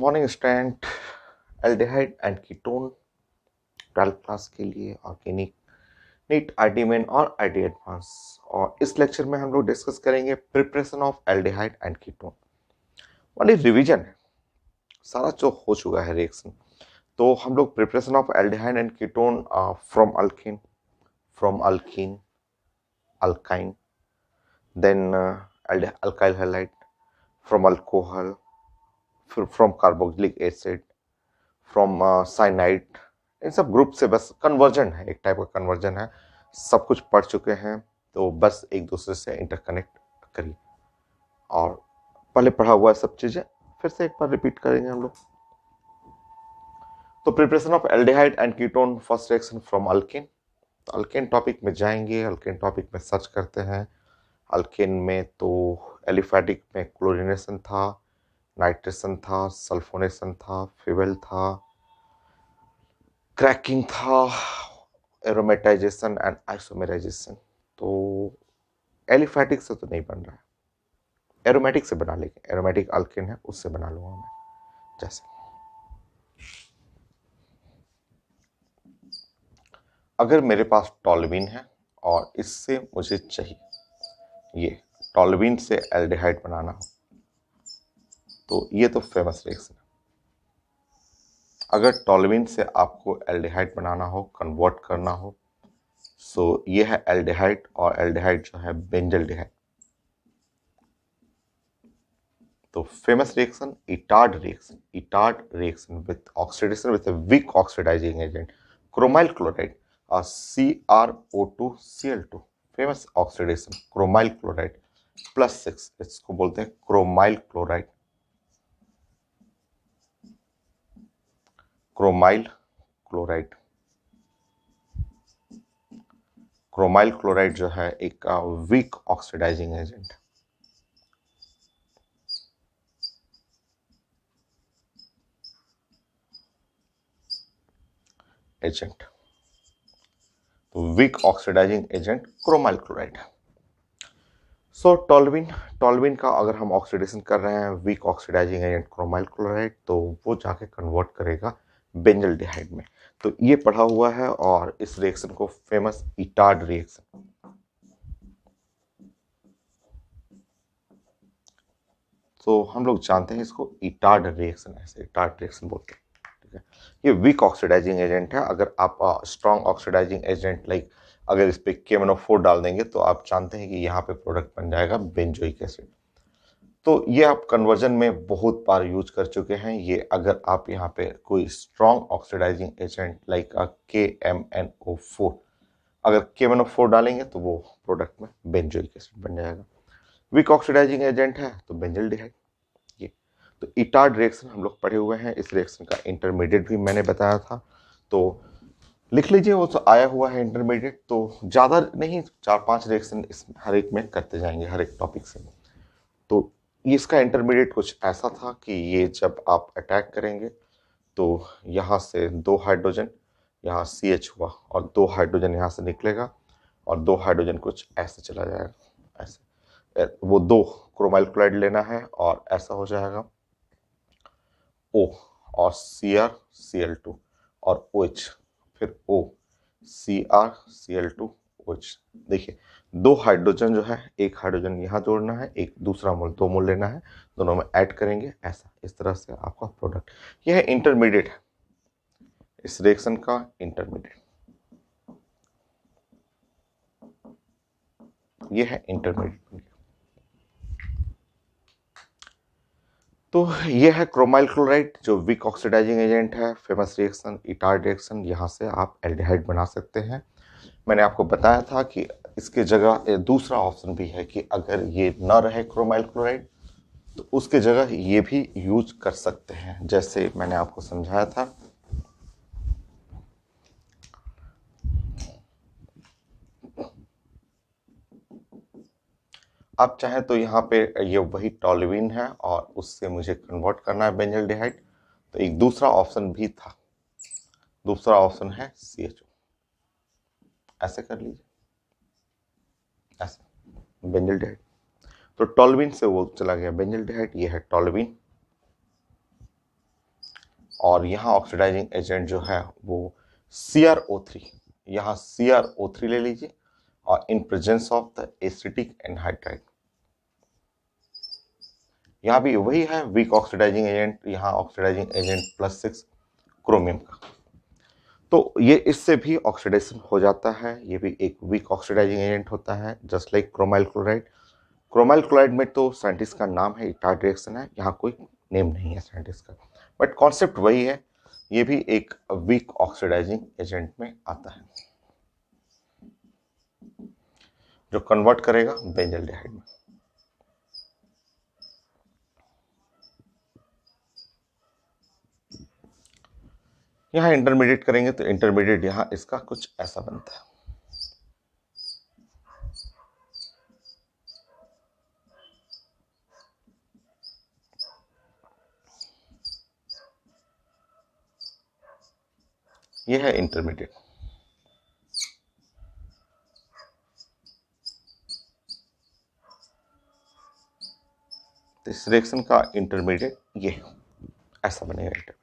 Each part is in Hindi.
Morning student. Aldehyde and ketone 12th class के लिए ऑर्गेनिक नीट आईटी मेन और आईटी एडवांस। और इस लेक्चर में हम लोग डिस्कस करेंगे preparation of aldehyde and ketone. वाली रिवीजन है, सारा जो हो चुका है रिएक्शन। तो हम लोग preparation of aldehyde and ketone from alkene, alkyne, then alkyl halide, from alcohol, फिर from carboxylic acid, from cyanide. इन सब ग्रुप से बस कन्वर्जन है, एक टाइप का कन्वर्जन है। सब कुछ पढ़ चुके हैं तो बस एक दूसरे से इंटरकनेक्ट करिए और पहले पढ़ा हुआ है सब चीजें फिर से एक बार रिपीट करेंगे हम लोग। तो preparation of aldehyde and ketone first reaction from alkane. तो अल्केन टॉपिक में जाएंगे, अल्केन टॉपिक में सर्च करते हैं। अल्केन में तो एलिफैटिक में क्लोरीनेशन था, नाइट्रेशन था, सल्फोनेशन था, फ्यूएल था, क्रैकिंग था, एरोमेटाइजेशन एंड आइसोमेराइजेशन। तो एलिफैटिक से तो नहीं बन रहा है, एरोमेटिक से बना लेंगे। एरोमेटिक अल्केन है उससे बना लूंगा मैं। जैसे अगर मेरे पास टॉल्यूइन है और इससे मुझे चाहिए ये टॉल्यूइन से एल्डिहाइड बनाना हो तो ये तो फेमस रिएक्शन है। अगर टॉल्यूइन से आपको एल्डिहाइड बनाना हो, कन्वर्ट करना हो, सो ये है एल्डिहाइड और एल्डिहाइड जो है बेंजल्डिहाइड। तो famous reaction Etard reaction with oxidation with a weak oxidizing agent chromyl chloride और CrO2Cl2। Famous oxidation chromyl chloride +6, इसको बोलते हैं chromyl chloride. Chromyl chloride chromyl chloride जो है एक वीक ऑक्सीडाइजिंग एजेंट। तो weak oxidising agent chromyl chloride. So toluene का अगर हम ऑक्सीडेशन कर रहे हैं weak oxidising agent chromyl chloride तो वो जाके कन्वर्ट करेगा बेंजल्डिहाइड में। तो ये पढ़ा हुआ है और इस रिएक्शन को फेमस इटार्ड रिएक्शन। तो हम लोग जानते हैं इसको इटार्ड रिएक्शन, ऐसे इटार्ड रिएक्शन बोलते हैं। ठीक है, ये वीक ऑक्सीडाइजिंग एजेंट है। अगर आप स्ट्रॉन्ग ऑक्सीडाइजिंग एजेंट लाइक अगर इस पे KMnO4 डाल देंगे तो आप जानते हैं कि यहाँ पे प्रोडक्ट बन जाएगा बेंजोइक एसिड। तो ये आप कन्वर्जन में बहुत बार यूज कर चुके हैं। ये अगर आप यहाँ पे कोई strong oxidising agent like KMnO4, अगर KMnO4 डालेंगे तो वो प्रोडक्ट में बेंजोइक एसिड बन जाएगा। वीक ऑक्सीडाइजिंग एजेंट है तो बेंजल्डिहाइड। ये तो इटार्ड रिएक्शन हम लोग पढ़े हुए हैं। इस रिएक्शन का इंटरमीडिएट भी मैंने बताया था, तो लिख लीजिए, वो तो आया हुआ है इंटरमीडिएट। तो ज़्यादा नहीं, 4-5 रिएक्शन इस हर एक में करते जाएंगे, हर एक टॉपिक से। तो इसका इंटरमीडिएट कुछ ऐसा था कि ये जब आप अटैक करेंगे तो यहाँ से 2 हाइड्रोजन यहाँ CH हुआ और 2 हाइड्रोजन यहाँ से निकलेगा और 2 हाइड्रोजन कुछ ऐसे चला जाएगा। ऐसे वो 2 क्रोमाइल क्लोराइड लेना है और ऐसा हो जाएगा O और CrCl2 और OH, फिर O CrCl2OH। देखिए 2 हाइड्रोजन जो है, एक हाइड्रोजन यहाँ जोड़ना है, एक दूसरा मोल 2 मोल लेना है, दोनों में ऐड करेंगे ऐसा। इस तरह से आपका प्रोडक्ट, यह है इंटरमीडिएट है इस रिएक्शन का इंटरमीडिएट। ये है इंटरमीडिएट। तो ये है क्रोमाइल क्लोराइड जो वीक ऑक्सीडाइजिंग एजेंट है। फेमस रिएक्शन इटार्ड रिएक्शन, यहाँ से आप एल्डिहाइड बना सकते हैं। मैंने आपको बताया था कि इसके जगह दूसरा ऑप्शन भी है कि अगर ये न रहे क्रोमाइल क्लोराइड तो उसके जगह ये भी यूज कर सकते हैं, जैसे मैंने आपको समझाया था। आप चाहें तो यहाँ पे ये वही टॉल्यूइन है और उससे मुझे कन्वर्ट करना है बेंजल्डिहाइड, तो एक दूसरा ऑप्शन भी था। दूसरा ऑप्शन है CHO। ऐसे कर लीजिए, ऐसे बेंजल्डिहाइड। तो टॉल्यूइन से वो चला गया बेंजल्डिहाइड। ये है टॉल्यूइन, और यहाँ ऑक्सीडाइजिंग एजेंट जो है वो CrO3, यहाँ CrO3 ले लीजिए और इन presence of the acetic anhydride. यहाँ भी वही है वीक ऑक्सीडाइजिंग एजेंट, यहाँ ऑक्सीडाइजिंग एजेंट +6 क्रोमियम का। तो ये इससे भी ऑक्सीडेशन हो जाता है, ये भी एक वीक ऑक्सीडाइजिंग एजेंट होता है just like chromyl chloride. Chromyl chloride में तो साइंटिस्ट का नाम है, इटार्ड रिएक्शन है, यहाँ कोई नेम नहीं है साइंटिस्ट का, बट कॉन्सेप्ट वही है, ये भी एक वीक ऑक्सीडाइजिंग एजेंट में आता है जो कन्वर्ट करेगा बेंजल्डिहाइड में। यहाँ इंटरमीडिएट करेंगे तो इंटरमीडिएट यहाँ इसका कुछ ऐसा बनता है। यह है इंटरमीडिएट। तो इस रिएक्शन का इंटरमीडिएट ये ऐसा बनेगा इंटरमीडिएट।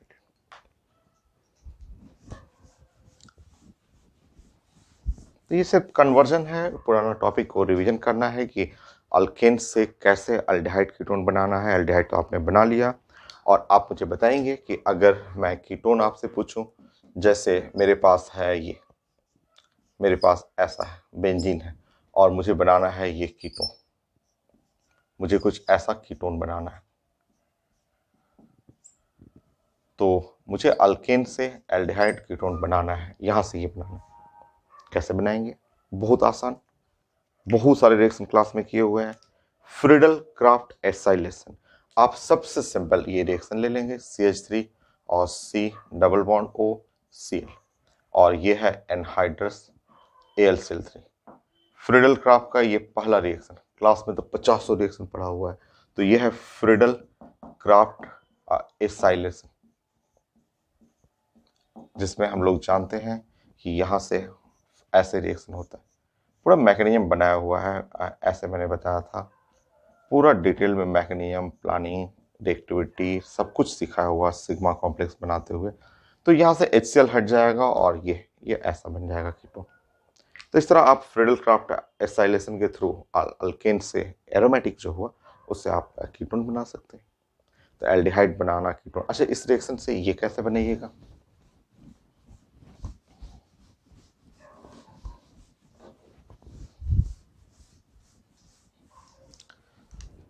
तो ये सिर्फ कन्वर्जन है, पुराना टॉपिक को रिवीजन करना है कि अल्केन से कैसे अल्डिहाइड कीटोन बनाना है। अल्डिहाइड तो आपने बना लिया और आप मुझे बताएंगे कि अगर मैं कीटोन आपसे पूछूं, जैसे मेरे पास है ये, मेरे पास ऐसा है बेंजीन है और मुझे बनाना है ये कीटोन, मुझे कुछ ऐसा कीटोन बनाना है, तो मुझे अल्केन से एल्डिहाइड कीटोन बनाना है, यहाँ से ये बनाना है। कैसे बनाएंगे? बहुत आसान, बहुत सारे रिएक्शन क्लास में किए हुए हैं। फ्रीडल क्राफ्ट एसाइलेशन, आप सबसे सिंपल ये रिएक्शन ले लेंगे CH3 और C डबल बॉन्ड OCl और ये है एनहाइड्रस AlCl3। फ्रीडल क्राफ्ट का ये पहला रिएक्शन, क्लास में तो 50 रिएक्शन पढ़ा हुआ है, तो ये है फ्रीडल क्राफ्ट एसाइलेशन, जिसमें हम लोग जानते हैं कि यहाँ से ऐसे रिएक्शन होता है। पूरा मैकेनिज्म बनाया हुआ है, ऐसे मैंने बताया था, पूरा डिटेल में मैकेनिज्म, प्लानिंग, रिएक्टिविटी सब कुछ सिखाया हुआ सिग्मा कॉम्प्लेक्स बनाते हुए। तो यहाँ से HCl हट जाएगा और ये ऐसा बन जाएगा कीटोन। तो इस तरह आप फ्रीडल क्राफ्ट एसाइलेशन के थ्रू अल्केन से एरोमेटिक जो हुआ उससे आप कीटोन बना सकते हैं। तो एल्डिहाइड बनाना कीटोन। अच्छा, इस रिएक्शन से ये कैसे बनाइएगा?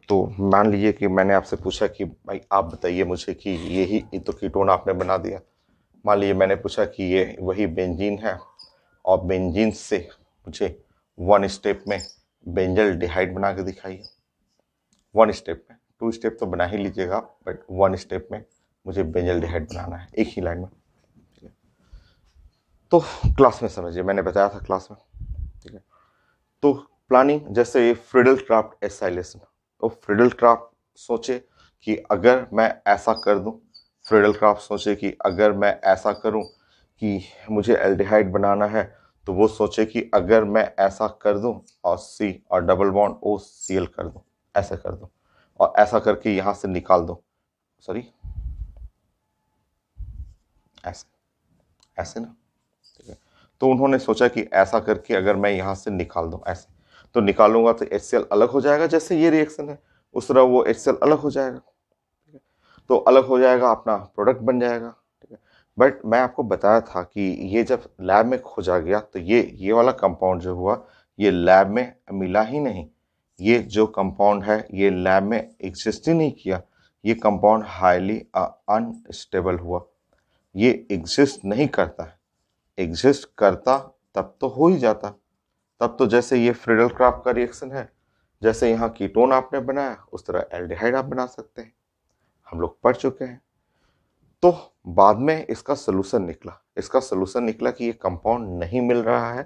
तो मान लीजिए कि मैंने आपसे पूछा कि भाई आप बताइए मुझे कि ये तो कीटोन आपने बना दिया। मान लीजिए मैंने पूछा कि ये वही बेंजीन है और बेंजीन से मुझे 1 स्टेप में बेंजल डिहाइड बना के दिखाइए। 1 स्टेप में, 2 स्टेप तो बना ही लीजिएगा, बट 1 स्टेप में मुझे बेंजल डिहाइड बनाना है एक ही लाइन में। तो क्लास में समझिए, मैंने बताया था क्लास में, ठीक है। तो प्लानिंग, जैसे ये फ्रीडल क्राफ्ट एसाइलेशन, तो फ्रीडल क्राफ्ट सोचे कि अगर मैं ऐसा कर दूं, फ्रीडल क्राफ्ट सोचे कि अगर मैं ऐसा करूं कि मुझे एल्डिहाइड बनाना है, तो वो सोचे कि अगर मैं ऐसा कर दूं और C और डबल बॉन्ड OCl कर दूं, ऐसे कर दूं और ऐसा करके यहां से निकाल दूं, सॉरी ऐसे, ऐसे ना, ठीक है। तो उन्होंने सोचा कि ऐसा करके अगर मैं यहां से निकाल दूं ऐसे, तो निकालूंगा तो HCl अलग हो जाएगा, जैसे ये रिएक्शन है उस तरह वो HCl अलग हो जाएगा, ठीक है। तो अलग हो जाएगा, अपना प्रोडक्ट बन जाएगा, ठीक है। बट मैं आपको बताया था कि ये जब लैब में खोजा गया तो ये वाला कंपाउंड जो हुआ ये लैब में मिला ही नहीं। ये जो कंपाउंड है ये लैब में एग्जिस्ट ही नहीं किया, ये कंपाउंड हाईली अनस्टेबल हुआ, ये एग्जिस्ट नहीं करता है। एग्जिस्ट करता तब तो हो ही जाता, तब तो जैसे ये फ्रीडल क्राफ्ट का रिएक्शन है, जैसे यहाँ कीटोन आपने बनाया उस तरह एल्डिहाइड आप बना सकते हैं, हम लोग पढ़ चुके हैं। तो बाद में इसका सोल्यूशन निकला, इसका सोल्यूशन निकला कि ये कंपाउंड नहीं मिल रहा है।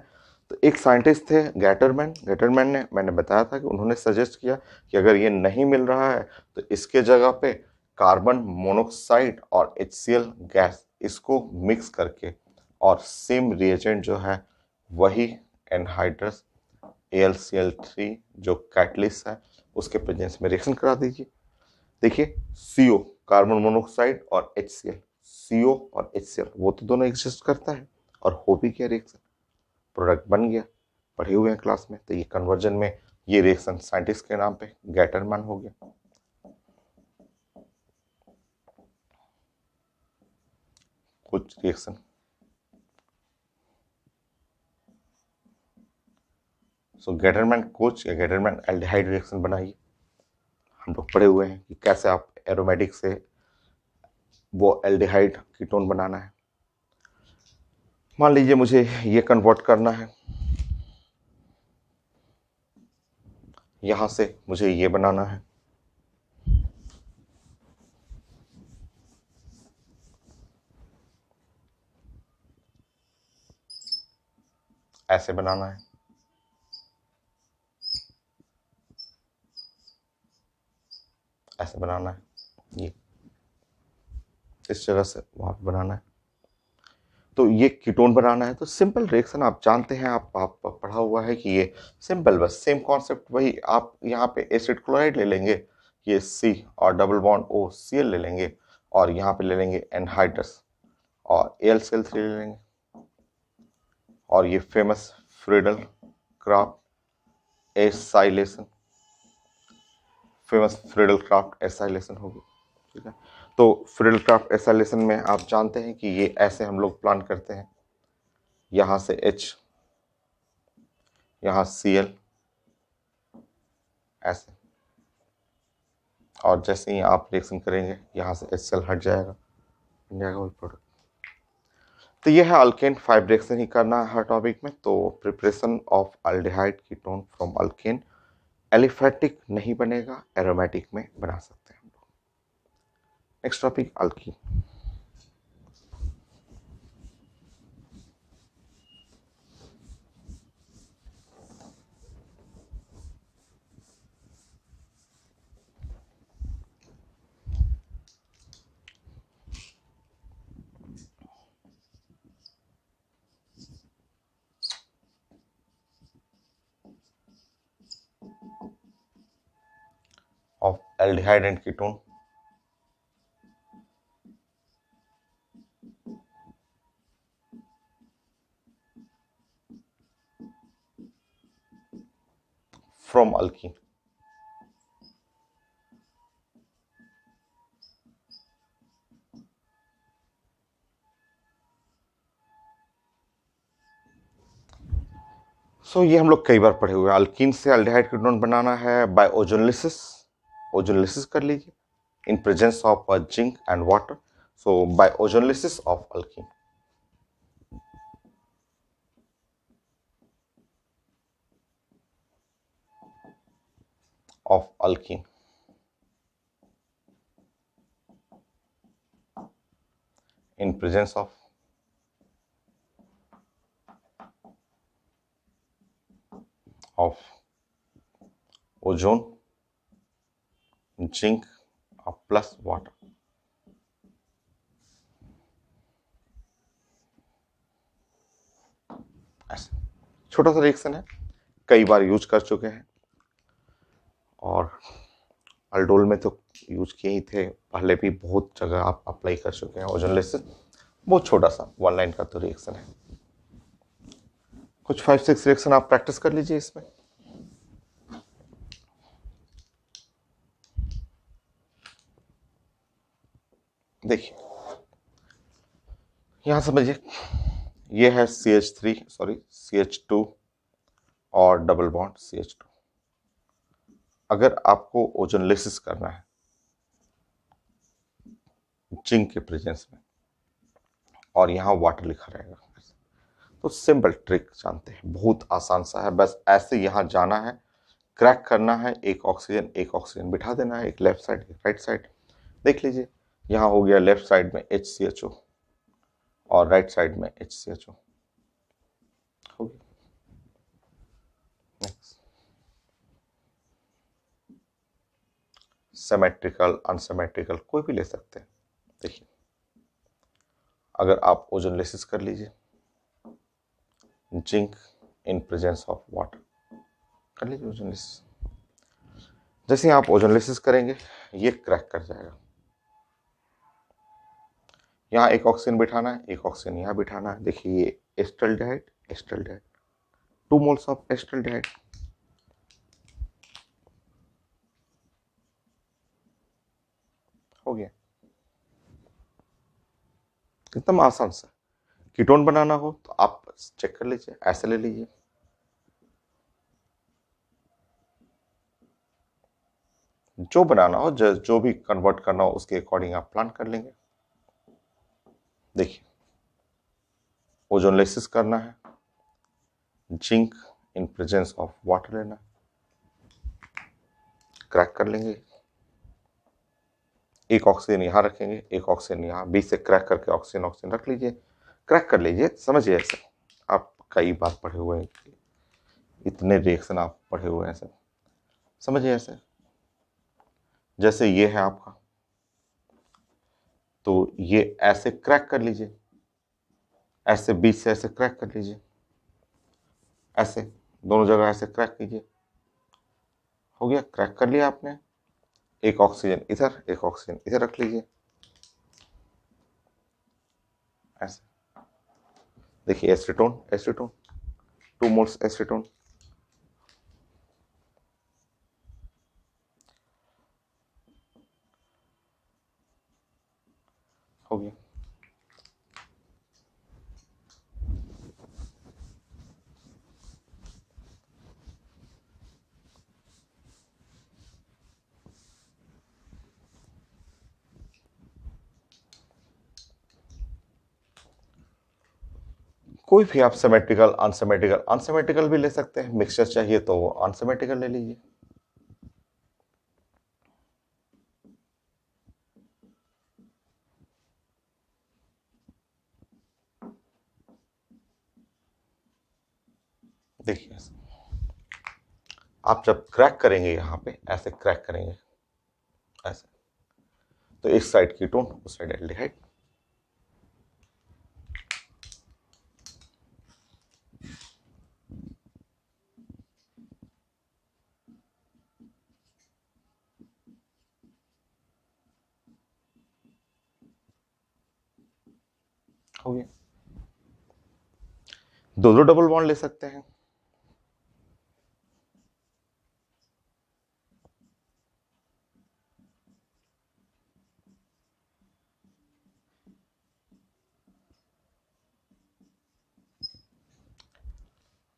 तो एक साइंटिस्ट थे गैटरमैन, गैटरमैन ने, मैंने बताया था कि उन्होंने सजेस्ट किया कि अगर ये नहीं मिल रहा है तो इसके जगह पे कार्बन मोनोक्साइड और HCl गैस इसको मिक्स करके और सेम रिएजेंट जो है वही एनहाइड्रस AlCl3 जो कैटलिस्ट है उसके प्रेजेंस में रिएक्शन करा दीजिए। देखिए CO कार्बन मोनोक्साइड और HCl, CO और HCl वो तो दोनों एग्जिस्ट करता है, और हो भी गया रिएक्शन, प्रोडक्ट बन गया, पढ़े हुए हैं क्लास में। तो ये कन्वर्जन में ये रिएक्शन साइंटिस्ट के नाम पे गैटरमैन हो गया। कुछ रिएक्शन गैटरमैन कोच या गैटरमैन एल्डिहाइड रिएक्शन बनाइए। हम लोग पढ़े हुए हैं कि कैसे आप एरोमेटिक से वो एल्डिहाइड कीटोन बनाना है। मान लीजिए मुझे ये कन्वर्ट करना है, यहां से मुझे ये बनाना है, ऐसे बनाना है, ऐसे बनाना है, ये इस जगह से वहां पे बनाना है। तो ये कीटोन बनाना है। तो सिंपल रिएक्शन आप जानते हैं, आप पढ़ा हुआ है कि ये सिंपल, बस सेम कॉन्सेप्ट वही। आप यहाँ पे एसिड क्लोराइड ले लेंगे, ये C और डबल बॉन्ड OCl ले लेंगे, और यहाँ पे ले लेंगे एनहाइड्रस और AlCl3 ले लेंगे, और ये famous Friedel Crafts acylation, famous Friedel Crafts acylation होगी। ठीक है, तो फ्रीडल क्राफ्ट एसाइलेशन में आप जानते हैं कि ये ऐसे हम लोग प्लान करते हैं, यहाँ से H, यहाँ Cl, ऐसे, और जैसे ही आप रिएक्शन करेंगे यहाँ से HCl हट जाएगा, बन जाएगा वही प्रोडक्ट। तो ये है अल्केन 5 रिएक्शन ही करना है हर टॉपिक में। तो preparation of aldehyde ketone from alkane, aliphatic नहीं बनेगा, एरोमेटिक में बना सकते हैं हम लोग। Next topic alkene. Of aldehyde and ketone from alkene. So ये हम लोग कई बार पढ़े हुए हैं। अल्कीन से एल्डिहाइड कीटोन बनाना है बाय ओजोनलिसिस, ओजोनलिसिस कर लीजिए, in presence of zinc and water. So by ozonolysis of alkene, of alkene in presence of ozone, zinc plus water। ऐसे छोटा सा रिएक्शन है, कई बार यूज कर चुके हैं, और अल्डोल में तो यूज किए ही थे, पहले भी बहुत जगह आप अप्लाई कर चुके हैं ओजोनलिसिस। बहुत छोटा सा 1 लाइन का तो रिएक्शन है। कुछ 5-6 रिएक्शन आप प्रैक्टिस कर लीजिए इसमें। देखिए यहां समझिए, ये है CH2 और डबल बॉन्ड CH2। अगर आपको ओजोनलिसिस करना है जिंक के प्रेजेंस में, और यहाँ वाटर लिखा रहेगा, तो सिंपल ट्रिक जानते हैं, बहुत आसान सा है। बस ऐसे यहाँ जाना है, क्रैक करना है, एक ऑक्सीजन बिठा देना है, एक लेफ्ट साइड एक राइट साइड। देख लीजिए यहाँ हो गया लेफ्ट साइड में HCHO और राइट साइड में HCHO हो गया। नेक्स्ट, सिमेट्रिकल अनसिमेट्रिकल कोई भी ले सकते हैं। देखिए अगर आप ओजोनलिसिस कर लीजिए zinc in presence of water, कर लीजिए ओजोनलिसिस। जैसे ही आप ओजोनलिसिस करेंगे ये क्रैक कर जाएगा, यहाँ एक ऑक्सीजन बिठाना है, एक ऑक्सीजन यहाँ बिठाना है। देखिए ये acetaldehyde, acetaldehyde, 2 moles of acetaldehyde. हो गया, एकदम आसान सा। कीटोन बनाना हो तो आप चेक कर लीजिए, ऐसे ले लीजिए। जो बनाना हो, जो भी कन्वर्ट करना हो उसके अकॉर्डिंग आप प्लान कर लेंगे। देखिए ओजोनलाइसिस करना है, zinc in presence of water लेना, क्रैक कर लेंगे। एक ऑक्सीजन यहाँ रखेंगे, एक ऑक्सीजन यहाँ, बीच से क्रैक करके ऑक्सीजन ऑक्सीजन रख लीजिए, क्रैक कर लीजिए। समझिए ऐसे, आप कई बार पढ़े हुए हैं, इतने रिएक्शन आप पढ़े हुए हैं सर। समझिए ऐसे, जैसे ये है आपका, तो ये ऐसे क्रैक कर लीजिए, ऐसे बीच से ऐसे क्रैक कर लीजिए, ऐसे दोनों जगह ऐसे क्रैक कीजिए। हो गया, क्रैक कर लिया आपने। एक ऑक्सीजन इधर, एक ऑक्सीजन इधर रख लीजिए, ऐसे। देखिए एसीटोन, एसीटोन, 2 मोल्स एसीटोन। हो गया। कोई भी आप सिमेट्रिकल, अनसिमेट्रिकल, अनसिमेट्रिकल भी ले सकते हैं। मिक्सचर चाहिए तो अनसिमेट्रिकल ले लीजिए। देखिए आप जब क्रैक करेंगे यहां पे ऐसे क्रैक करेंगे, ऐसे, तो इस साइड कीटोन, उस साइड एल्डिहाइड। हो गया। दो दो डबल बॉन्ड ले सकते हैं।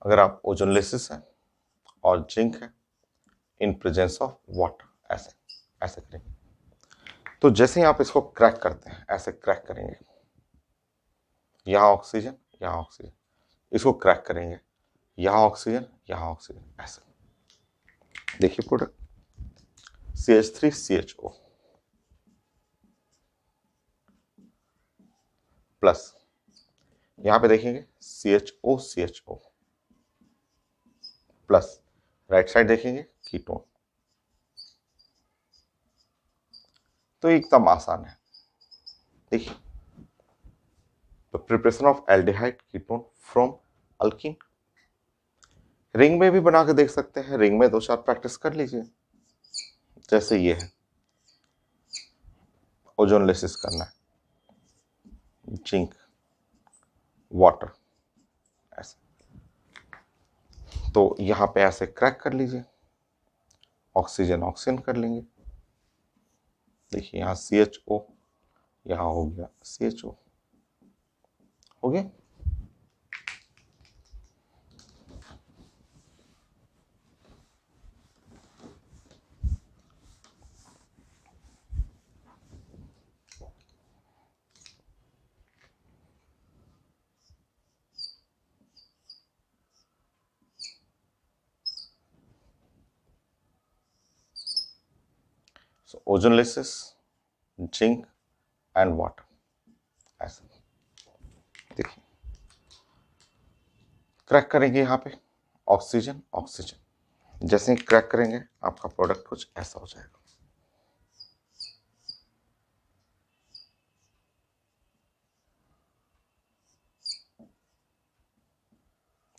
अगर आप ओजोनलेसिस है और जिंक है इन प्रेजेंस ऑफ वाटर, ऐसे ऐसे करेंगे। तो जैसे ही आप इसको क्रैक करते हैं, ऐसे क्रैक करेंगे, यहां ऑक्सीजन, यहां ऑक्सीजन, इसको क्रैक करेंगे, यहां ऑक्सीजन, यहां ऑक्सीजन, ऐसे। देखिए प्रोडक्ट CH3CHO प्लस, यहां पे देखेंगे CHO प्लस, राइट साइड देखेंगे कीटोन। तो एकदम आसान है। देखिए, the preparation of aldehyde ketone from alkyne. Ring में भी बना के देख सकते हैं, रिंग में 2-4 प्रैक्टिस कर लीजिए। जैसे ये है, ओजोनलेसिस करना है, जिंक, वाटर, ऐसे। तो यहां पे ऐसे क्रैक कर लीजिए, ऑक्सीजन ऑक्सीजन कर लेंगे। देखिए यहां CHO, यहां हो गया CHO। हो गया। सो ओजोनलेसिस, जिंक एंड वाटर, ऐसे। देखिए क्रैक करेंगे यहां पे, ऑक्सीजन ऑक्सीजन। जैसे ही क्रैक करेंगे आपका प्रोडक्ट कुछ ऐसा हो जाएगा।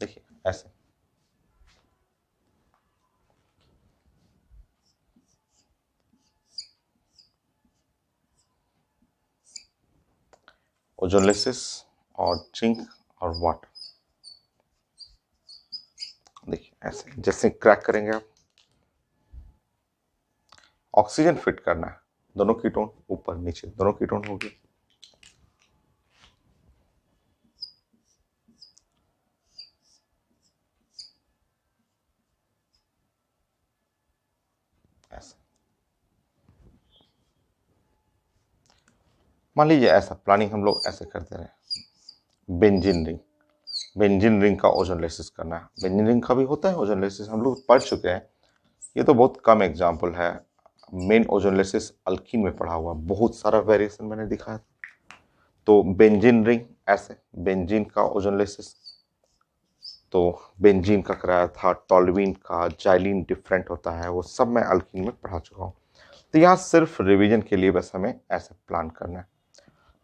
देखिए ऐसे। ओजोनलेसिस और जिंक और वाटर। देखिए ऐसे जैसे क्रैक करेंगे आप, ऑक्सीजन फिट करना है, दोनों कीटोन ऊपर नीचे दोनों कीटोन हो गए। ऐसे मान लीजिए ऐसा प्लानिंग हम लोग ऐसे करते रहे। बेंजीन रिंग, बेंजीन रिंग का ओजोनलेसिस करना है। बेंजीन रिंग का भी होता है ओजोनलेसिस, हम लोग पढ़ चुके हैं, ये तो बहुत कम एग्जाम्पल है। मेन ओजोनलेसिस अल्कीन में पढ़ा हुआ, बहुत सारा वेरिएशन मैंने दिखाया था। तो बेंजीन रिंग ऐसे, बेंजीन का ओजोनलेसिस तो बेंजीन का कराया था, टॉल्यूइन का, जाइलिन डिफरेंट होता है, वो सब मैं अल्कीन में पढ़ा चुका हूँ। तो यहाँ सिर्फ रिवीजन के लिए बस हमें ऐसे प्लान करना है।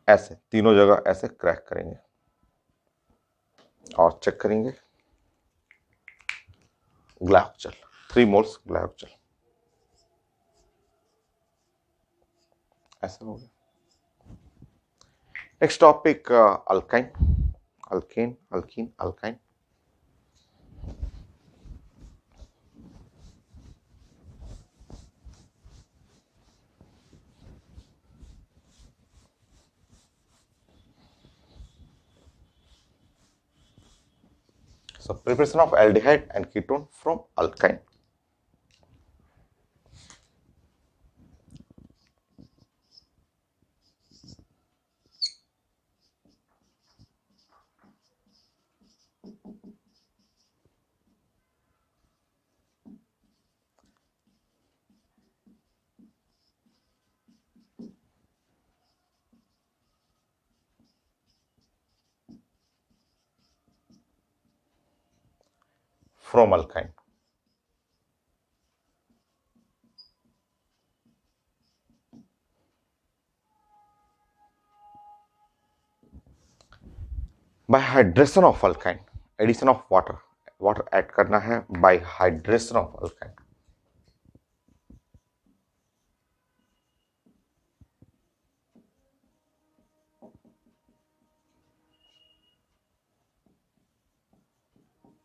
ऐसे तीनों जगह ऐसे क्रैक करेंगे और चेक करेंगे ग्लाइकोजल, 3 मोल्स ग्लाइकोजल। ऐसे हो गया। Next topic alkyne, alkane, alkyne, alkyne. So preparation of aldehyde and ketone from alkyne. From alkyne. By hydration of alkyne, addition of water, water add करना है by hydration of alkyne.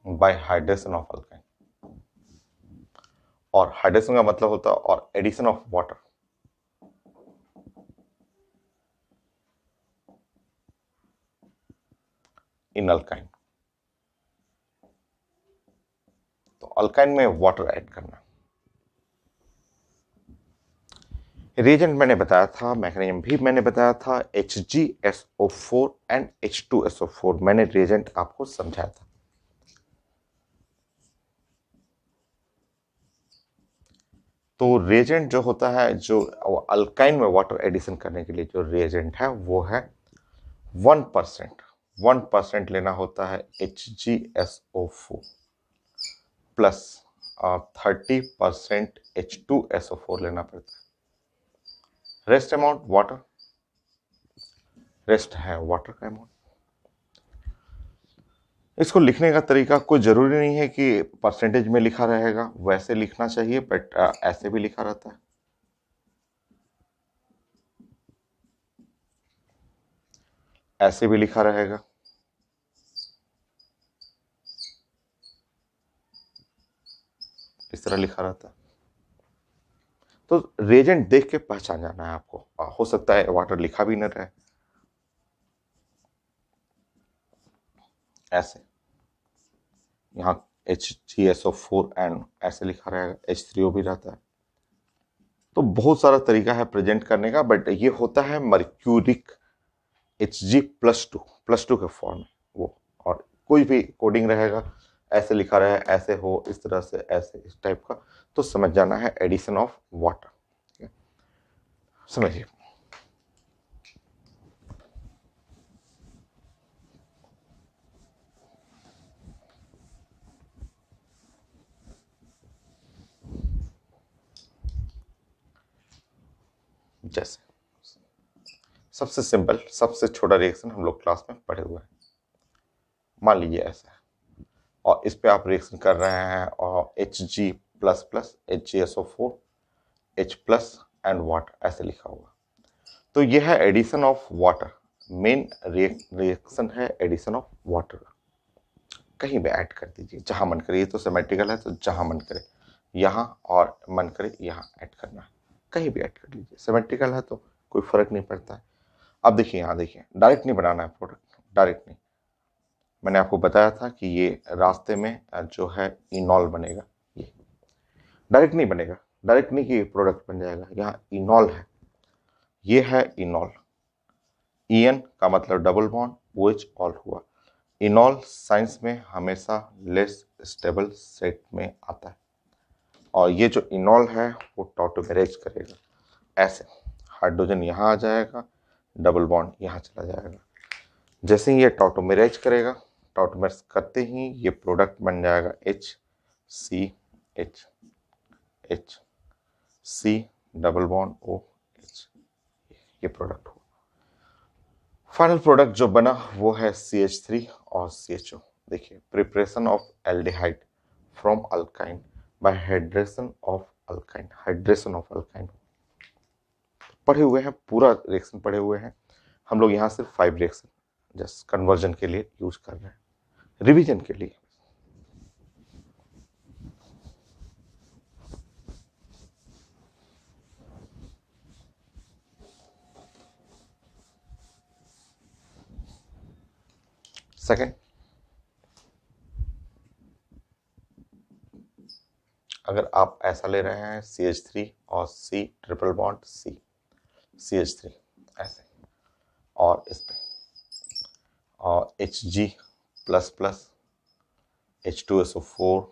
By hydration of alkyne. और हाइड्रेशन का मतलब होता है और addition of water. In alkyne, तो अल्काइन में वाटर ऐड करना। रिएजेंट मैंने बताया था, मैकेनिज्म भी मैंने बताया था, HgSO4 एंड H2SO4 मैंने रिएजेंट आपको समझाया था। तो रिएजेंट जो होता है, जो अल्काइन में वाटर एडिशन करने के लिए जो रिएजेंट है वो है 1%, 1% लेना होता है HgSO4 प्लस 30% H2SO4 लेना पड़ता है। रेस्ट अमाउंट वाटर, रेस्ट है वाटर का अमाउंट। इसको लिखने का तरीका कोई जरूरी नहीं है कि परसेंटेज में लिखा रहेगा, वैसे लिखना चाहिए, बट ऐसे भी लिखा रहता है। ऐसे भी लिखा रहेगा, इस तरह लिखा रहता है। तो रेजेंट देख के पहचान जाना है आपको। हो सकता है वाटर लिखा भी न रहे। ऐसे यहाँ HgSO4 एंड ऐसे लिखा रहेगा, H3O भी रहता है। तो बहुत सारा तरीका है प्रेजेंट करने का, बट ये होता है मर्क्यूरिक Hg+2 के फॉर्म में वो। और कोई भी कोडिंग रहेगा, ऐसे लिखा रहा है, ऐसे हो, इस तरह से, ऐसे, इस टाइप का, तो समझ जाना है एडिशन ऑफ वाटर। समझिए। जैसे सबसे सिंपल, सबसे छोटा रिएक्शन हम लोग क्लास में पढ़े हुए हैं। मान लीजिए ऐसा है और इस पे आप रिएक्शन कर रहे हैं और Hg++ HgSO4 H+ and water ऐसे लिखा हुआ। तो ये है addition of water. Main reaction है एडिशन ऑफ वाटर। कहीं भी ऐड कर दीजिए जहां मन करे, ये तो सिमेट्रिकल है तो जहां मन करे यहाँ और मन करे यहाँ ऐड करना है, कहीं भी ऐड कर लीजिए। सिमेट्रिकल है तो कोई फर्क नहीं पड़ता है। अब देखिए यहाँ देखिए, डायरेक्ट नहीं बनाना है प्रोडक्ट, डायरेक्ट नहीं। मैंने आपको बताया था कि ये रास्ते में जो है इनॉल बनेगा, ये डायरेक्ट नहीं बनेगा, डायरेक्ट नहीं कि प्रोडक्ट बन जाएगा। यहाँ इनॉल है, ये है इनॉल। ईएन का मतलब डबल बॉन्ड, ओएच ऑल हुआ। इनॉल साइंस में हमेशा लेस स्टेबल सेट में आता है, और ये जो इनॉल है वो टॉटोमेरेज करेगा। ऐसे हाइड्रोजन यहाँ आ जाएगा, डबल बॉन्ड यहाँ चला जाएगा। जैसे ही ये टॉटोमेरेज करेगा, टॉटोमेरेज करते ही ये प्रोडक्ट बन जाएगा H C H, H C double bond O H, ये प्रोडक्ट हो। फाइनल प्रोडक्ट जो बना वो है CH3 और CHO। देखिए, preparation of aldehyde from alkyne by hydration of alkyne, hydration of alkyne पढ़े हुए हैं, पूरा रिएक्शन पढ़े हुए हैं हम लोग। यहाँ सिर्फ 5 रिएक्शन जस्ट कन्वर्जन के लिए यूज कर रहे हैं, रिवीजन के लिए। सेकेंड, अगर आप ऐसा ले रहे हैं CH3 और C triple bond C, CH3 ऐसे, और इस पे और Hg plus plus H2SO4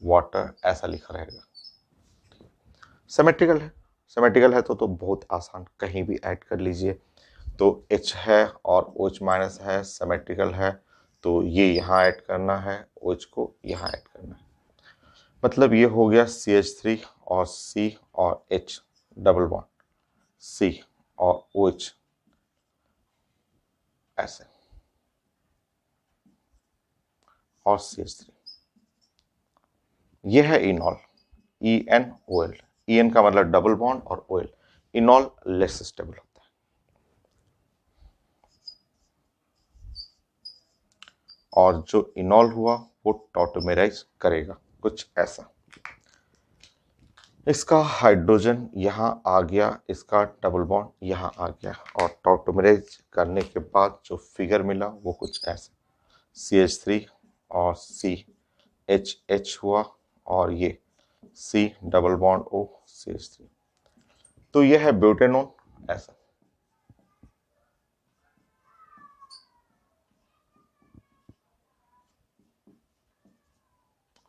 water, ऐसा लिखा रहेगा। सिमेट्रिकल है, सिमेट्रिकल है तो बहुत आसान, कहीं भी ऐड कर लीजिए। तो H है और OH माइनस है, सिमेट्रिकल है तो ये यहाँ ऐड करना है, OH को यहाँ ऐड करना है। मतलब ये हो गया CH3 और C और H डबल बॉन्ड, C और OH ऐसे, और CH3। ये है इनॉल, ENOL। EN का मतलब डबल बॉन्ड और OL। इनॉल लेस स्टेबल होता है, और जो इनॉल हुआ वो टॉटोमेराइज करेगा कुछ ऐसा। इसका हाइड्रोजन यहाँ आ गया, इसका डबल बॉन्ड यहाँ आ गया, और टॉटोमेराइज करने के बाद जो फिगर मिला वो कुछ ऐसा, CH3 और CHH हुआ, और ये C double bond O CH3। तो ये है ब्यूटेनॉन ऐसा।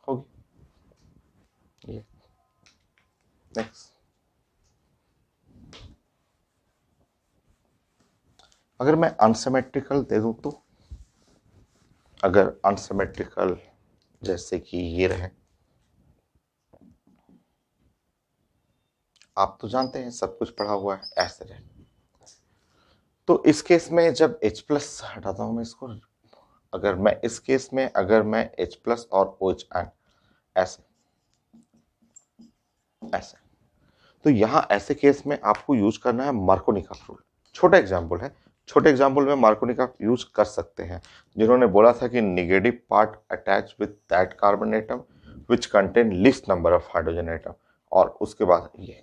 होगी ये। नेक्स्ट, अगर मैं अनसिमेट्रिकल दे दूं तो, अगर अनसिमेट्रिकल जैसे कि ये रहे, आप तो जानते हैं सब कुछ पढ़ा हुआ है, ऐसे रहे तो इस केस में जब H प्लस हटाता हूं मैं इसको, अगर मैं इस केस में अगर मैं H प्लस और OH एन ऐसे ऐसे, तो यहाँ ऐसे केस में आपको यूज करना है मार्कोनिकॉफ रूल। छोटा एग्जाम्पल है, छोटे एग्जाम्पल में मार्कोनिकॉफ यूज कर सकते हैं, जिन्होंने बोला था कि negative part attach with that carbon atom which contain list number of hydrogen atom, और उसके बाद ये,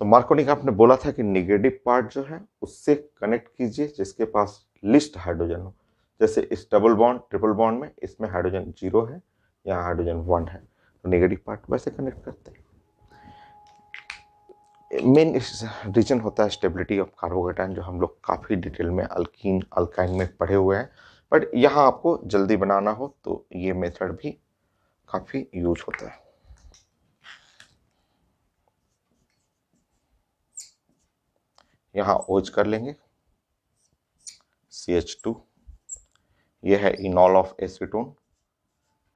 तो मार्कोनिकॉफ ने बोला था कि नेगेटिव पार्ट जो है उससे कनेक्ट कीजिए जिसके पास लिस्ट हाइड्रोजन हो। जैसे इस डबल बॉन्ड ट्रिपल बॉन्ड में इसमें हाइड्रोजन 0 है, यहाँ हाइड्रोजन 1 है, तो नेगेटिव पार्ट वैसे कनेक्ट करते हैं। मेन रीजन होता है स्टेबिलिटी ऑफ कार्बोकेटाइन, जो हम लोग काफ़ी डिटेल में अल्कीन अल्काइन में पढ़े हुए हैं, बट यहाँ आपको जल्दी बनाना हो तो ये मेथड भी काफ़ी यूज होता है। यहाँ ओज कर लेंगे CH2, ये है इनॉल ऑफ एसीटोन,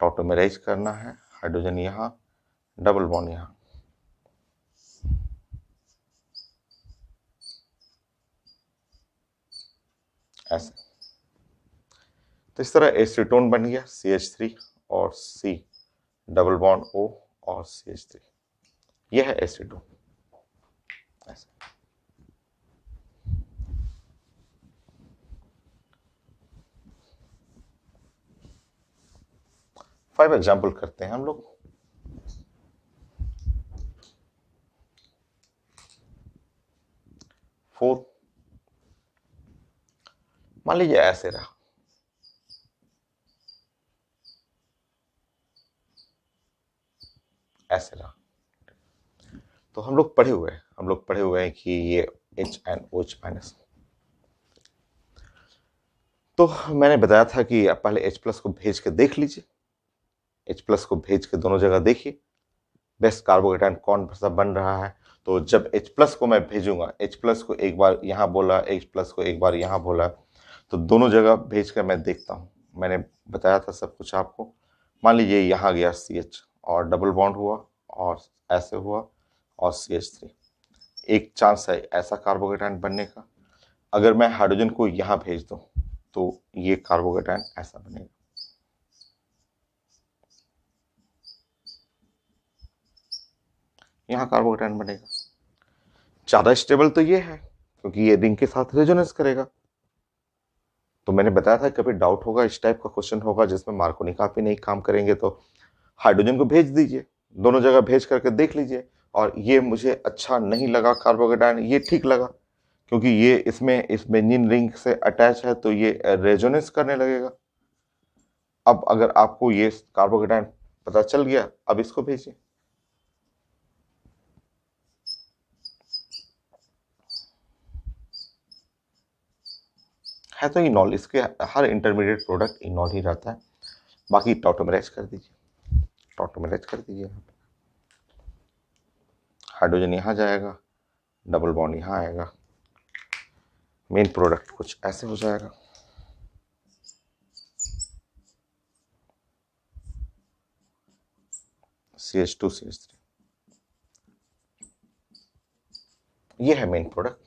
टॉटोमेराइज करना है, हाइड्रोजन यहाँ, डबल बॉन्ड यहाँ, ऐसे। तो इस तरह एसीटोन बन गया CH3 और C डबल बॉन्ड O और CH3, यह है एसीटोन ऐसे। 5 एग्जाम्पल करते हैं हम लोग। फोर, मान लीजिए ऐसे रहा, ऐसे रहा। तो हम लोग पढ़े हुए हैं कि ये H and OH माइनस। तो मैंने बताया था कि आप पहले H प्लस को भेज के देख लीजिए, H प्लस को भेज के दोनों जगह देखिए बेस्ट कार्बोकेटायन कौन सा बन रहा है। तो जब H प्लस को मैं भेजूंगा, H प्लस को एक बार यहाँ बोला, H प्लस को एक बार यहाँ बोला, तो दोनों जगह भेज कर मैं देखता हूँ। मैंने बताया था सब कुछ आपको। मान लीजिए यहाँ गया CH और डबल बॉन्ड हुआ और ऐसे हुआ और CH3, एक चांस है ऐसा कार्बोकेटायन बनने का। अगर मैं हाइड्रोजन को यहाँ भेज दूँ तो ये कार्बोकेटायन ऐसा बनेगा। यहाँ कार्बोकेटायन बनेगा। ज्यादा स्टेबल तो ये है क्योंकि ये रिंग के साथ रेजोनेंस करेगा। तो मैंने बताया था कभी डाउट होगा, इस टाइप का क्वेश्चन होगा जिसमें मार्कोनी काफी नहीं काम करेंगे, तो हाइड्रोजन को भेज दीजिए, दोनों जगह भेज करके देख लीजिए। और ये मुझे अच्छा नहीं लगा कार्बोकेटायन, ये ठीक लगा क्योंकि ये इसमें इस बेंजीन रिंग से अटैच है तो ये रेजोनेंस करने लगेगा। अब अगर आपको ये कार्बोकेटायन पता चल गया, अब इसको भेजिए। है तो इनॉल, इसके हर इंटरमीडिएट प्रोडक्ट इनॉल ही रहता है। बाकी टॉटोमराइज कर दीजिए, टॉटोमराइज कर दीजिए। हाइड्रोजन यहाँ जाएगा, डबल बॉन्ड यहाँ आएगा, मेन प्रोडक्ट कुछ ऐसे हो जाएगा। CH2 CH3, ये है मेन प्रोडक्ट।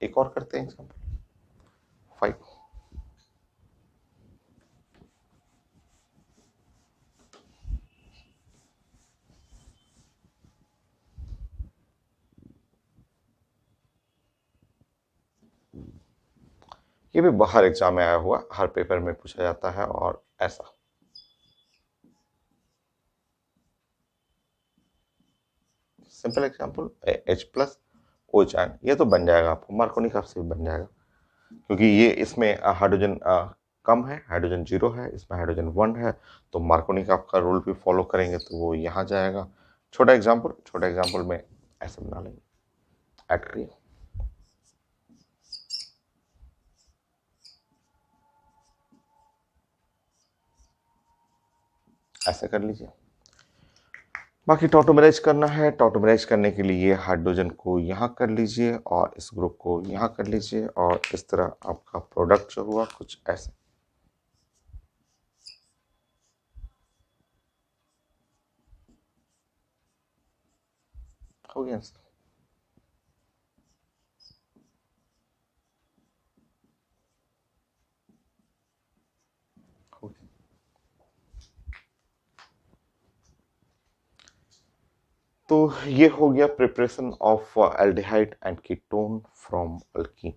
एक और करते हैं एग्जाम्पल 5। ये भी बाहर एग्जाम में आया हुआ, हर पेपर में पूछा जाता है। और ऐसा simple example H plus OH ion, ये तो बन जाएगा आपको, मार्कोनी कप से भी बन जाएगा क्योंकि ये इसमें हाइड्रोजन कम है, हाइड्रोजन 0 है, इसमें हाइड्रोजन 1 है। तो मार्कोनी कप का रूल भी फॉलो करेंगे तो वो यहाँ जाएगा। छोटा एग्जाम्पल में ऐसे बना लेंगे, ऐड करिए, ऐसे कर लीजिए। बाकी टॉटोमराइज करना है, टॉटोमराइज करने के लिए हाइड्रोजन को यहाँ कर लीजिए और इस ग्रुप को यहाँ कर लीजिए और इस तरह आपका प्रोडक्ट जो हुआ कुछ ऐसे हो गया। हो गया। तो ये हो गया preparation of aldehyde and ketone from alkyne.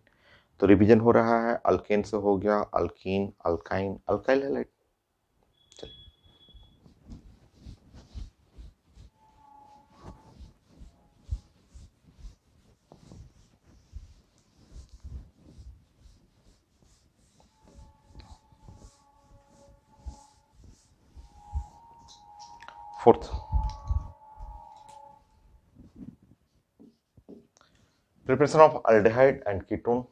तो रिवीजन हो रहा है, अल्केन से हो गया alkyne, alkyne, alkyl halide. Fourth, preparation of aldehyde and ketone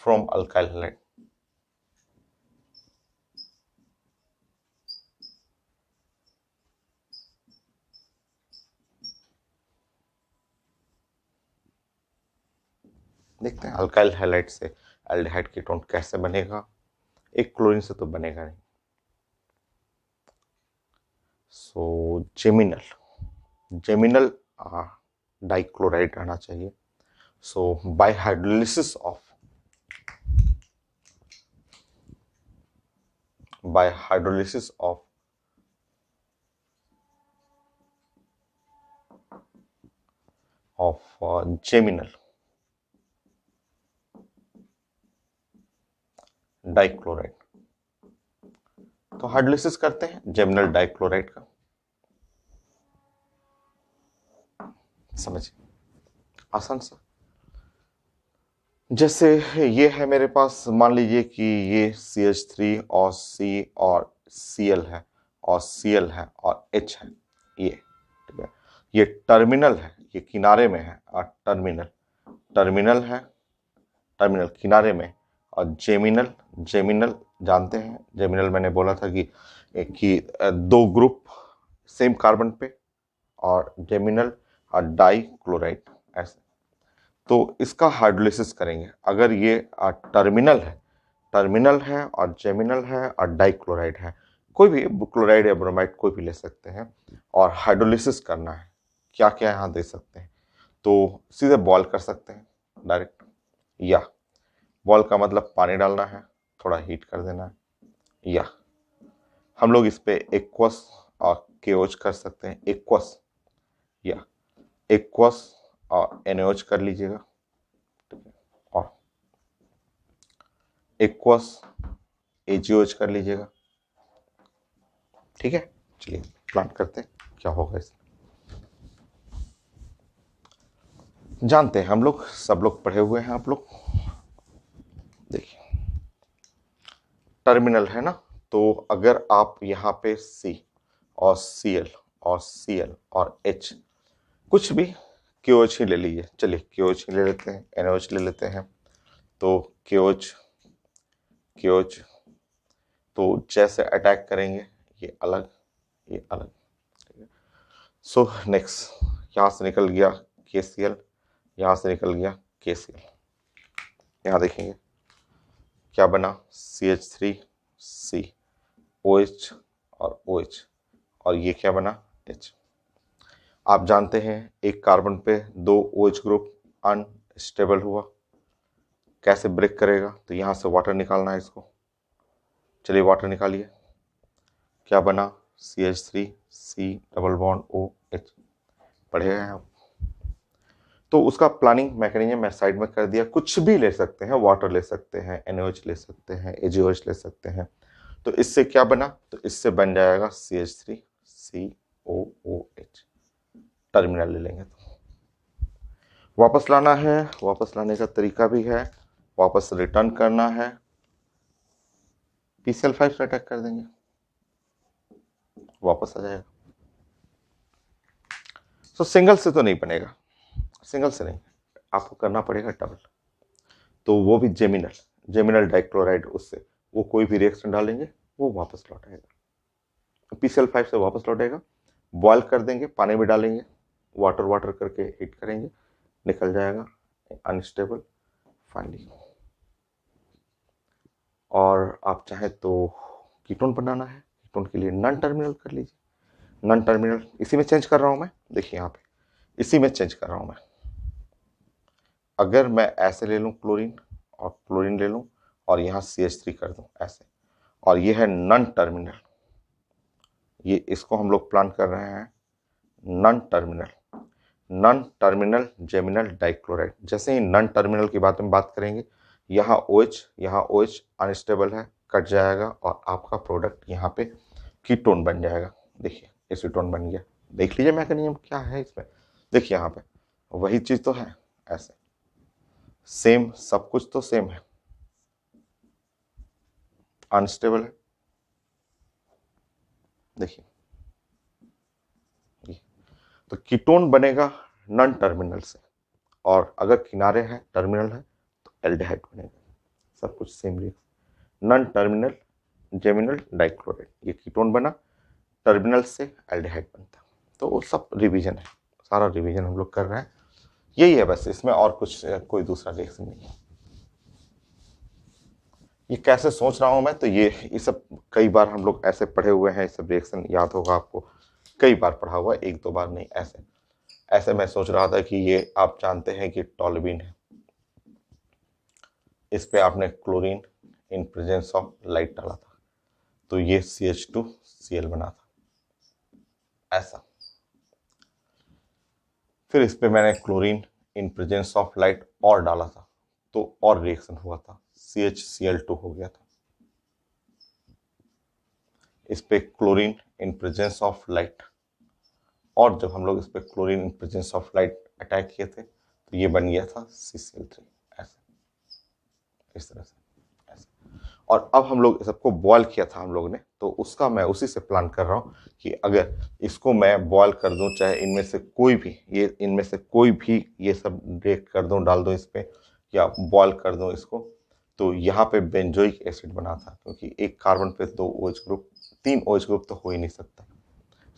from alkyl halide. देखते हैं अल्काइल हैलाइड से एल्डिहाइड कीटोन कैसे बनेगा। एक क्लोरीन से तो बनेगा नहीं। सो जेमिनल डाइक्लोराइड रहना चाहिए। So by hydrolysis of geminal dichloride, तो हाइड्रोलिसिस करते हैं जेमिनल डाइक्लोराइड का, समझिए आसान सा। जैसे ये है मेरे पास, मान लीजिए कि ये CH3 और C और Cl है और Cl है और H है, ये ठीक है, ये टर्मिनल है, ये किनारे में है और टर्मिनल है, टर्मिनल किनारे में। और जेमिनल जानते हैं, जेमिनल मैंने बोला था कि दो ग्रुप सेम कार्बन पे, और जेमिनल और डाई क्लोराइड ऐसे। तो इसका हाइड्रोलिसिस करेंगे। अगर ये टर्मिनल है और जेमिनल है और डाइक्लोराइड है, कोई भी क्लोराइड या ब्रोमाइड कोई भी ले सकते हैं, और हाइड्रोलिसिस करना है, क्या क्या यहाँ दे सकते हैं, तो सीधे बॉयल कर सकते हैं डायरेक्ट, या बॉयल का मतलब पानी डालना है, थोड़ा हीट कर देना है, या हम लोग इस पे एक्वस और केओच कर सकते हैं, एक्वस और एनओच कर लीजिएगा, और एक्वस एजीओच कर लीजिएगा, ठीक है। चलिए प्लांट करते हैं क्या होगा इसमें। जानते हैं हम लोग, सब लोग पढ़े हुए हैं आप लोग। देखिए टर्मिनल है ना, तो अगर आप यहाँ पे C और Cl और Cl और H कुछ भी KOH ही ले लीजिए, चलिए KOH ही ले लेते हैं, NOH ले लेते हैं, तो KOH तो जैसे अटैक करेंगे ये अलग, ये अलग, ठीक है। सो नेक्स्ट यहाँ से निकल गया KCl, यहाँ से निकल गया KCl, यहाँ देखेंगे क्या बना, CH3 C OH और OH, और ये क्या बना H। आप जानते हैं एक कार्बन पे दो OH ग्रुप अनस्टेबल हुआ, कैसे ब्रेक करेगा, तो यहाँ से वाटर निकालना है इसको। चलिए वाटर निकालिए, क्या बना CH3 C double bond OH, पढ़े हैं आप। तो उसका प्लानिंग मैकेनिज्म मैं साइड में कर दिया। कुछ भी ले सकते हैं, वाटर ले सकते हैं, NaOH ले सकते हैं, AgOH ले सकते हैं। तो इससे क्या बना, तो इससे बन जाएगा CH3 COOH, टर्मिनल ले लेंगे। तो वापस लाना है, वापस लाने का तरीका भी है, वापस रिटर्न करना है, PCl5 से अटैक कर देंगे, वापस आ जाएगा। तो सिंगल से तो नहीं बनेगा, सिंगल से नहीं, आपको करना पड़ेगा डबल। तो वो भी जेमिनल डाइक्लोराइड, उससे वो कोई भी रिएक्शन डालेंगे वो वापस लौट आएगा, PCl5 से वापस लौटेगा। बॉयल कर देंगे, पानी में डालेंगे, वाटर करके हीट करेंगे, निकल जाएगा अनस्टेबल फाइनली। और आप चाहे तो कीटोन बनाना है, कीटोन के लिए नॉन टर्मिनल कर लीजिए। नॉन टर्मिनल इसी में चेंज कर रहा हूं मैं, देखिए यहाँ पे इसी में चेंज कर रहा हूं मैं। अगर मैं ऐसे ले लूं क्लोरीन, और क्लोरीन ले लूं और यहाँ CH3 कर दूं ऐसे, और ये है नॉन टर्मिनल, ये इसको हम लोग प्लान कर रहे हैं नॉन टर्मिनल जेमिनल डाइक्लोराइड। जैसे ही नॉन टर्मिनल की बात करेंगे, यहाँ OH अनस्टेबल है, कट जाएगा और आपका प्रोडक्ट यहाँ पे कीटोन बन जाएगा। देखिए एसीटोन बन गया, देख लीजिए मैकेनिज्म क्या है इसमें। देखिए यहाँ पे वही चीज तो है, ऐसे सेम, सब कुछ तो सेम है, अनस्टेबल है, देखिए तो कीटोन बनेगा नॉन टर्मिनल से, और अगर किनारे है टर्मिनल है तो एल्डिहाइड बनेगा, सब कुछ same reaction. Non terminal geminal dichloride, ये कीटोन बना, टर्मिनल से एल्डिहाइड बनता। तो वो सब रिवीजन है, सारा रिवीजन हम लोग कर रहे हैं, यही है बस, इसमें और कुछ कोई दूसरा रिएक्शन नहीं है। ये कैसे सोच रहा हूं मैं, तो ये सब कई बार हम लोग ऐसे पढ़े हुए हैं, ये सब रिएक्शन याद होगा आपको। कई बार पढ़ा हुआ, एक दो बार नहीं। ऐसे ऐसे मैं सोच रहा था कि ये आप जानते हैं कि टॉल्यूबिन है, इस पे आपने chlorine in presence of light डाला था तो ये CH2Cl बना था ऐसा। फिर इस पे मैंने chlorine in presence of light और डाला था तो और रिएक्शन हुआ था, CHCl2 हो गया था। इस पे chlorine in presence of light, और जब हम लोग इस पे chlorine in presence of light attack किए थे तो ये बन गया था CCl3 ऐसे, इस तरह से ऐसे। और अब हम लोग सबको बॉयल किया था हम लोग ने, तो उसका मैं उसी से प्लान कर रहा हूँ कि अगर इसको मैं बॉयल कर दूं, चाहे इनमें से कोई भी, ये इनमें से कोई भी ये सब ब्रेक कर दूं, डाल दूं इस पे, या बॉयल कर दूं इसको, तो यहाँ पे बेंजोइक एसिड बना था, क्योंकि एक कार्बन पे 2 OH ग्रुप, 3 OH ग्रुप तो हो ही नहीं सकता।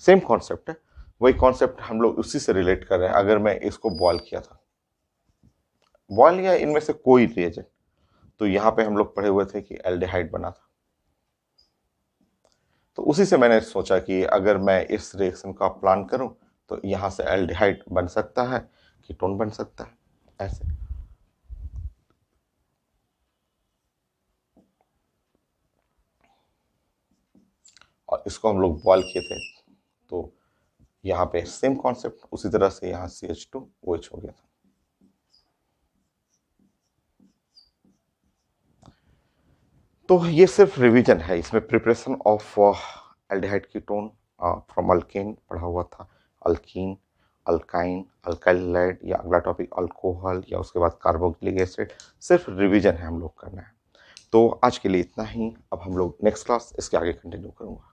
सेम कॉन्सेप्ट है, वही कॉन्सेप्ट हम लोग उसी से रिलेट कर रहे हैं। अगर मैं इसको बॉयल किया था, बॉयल या इनमें से कोई रिएजेंट, तो यहाँ पे हम लोग पढ़े हुए थे कि एल्डिहाइड बना था। तो उसी से मैंने सोचा कि अगर मैं इस रिएक्शन का प्लान करूं तो यहाँ से एल्डिहाइड बन सकता है, कीटोन बन सकता है ऐसे। और इसको हम लोग बॉयल किए थे तो यहाँ पे सेम कॉन्सेप्ट, उसी तरह से यहाँ CH2OH हो गया था। तो ये सिर्फ रिवीजन है, इसमें preparation of aldehyde ketone from alkane पढ़ा हुआ था, अल्कीन, अल्काइन, अल्काइलाइड, या अगला टॉपिक अल्कोहल, या उसके बाद कार्बोक्सिलिक एसिड। सिर्फ रिवीजन है हम लोग करना है। तो आज के लिए इतना ही, अब हम लोग नेक्स्ट क्लास इसके आगे कंटिन्यू करूँगा।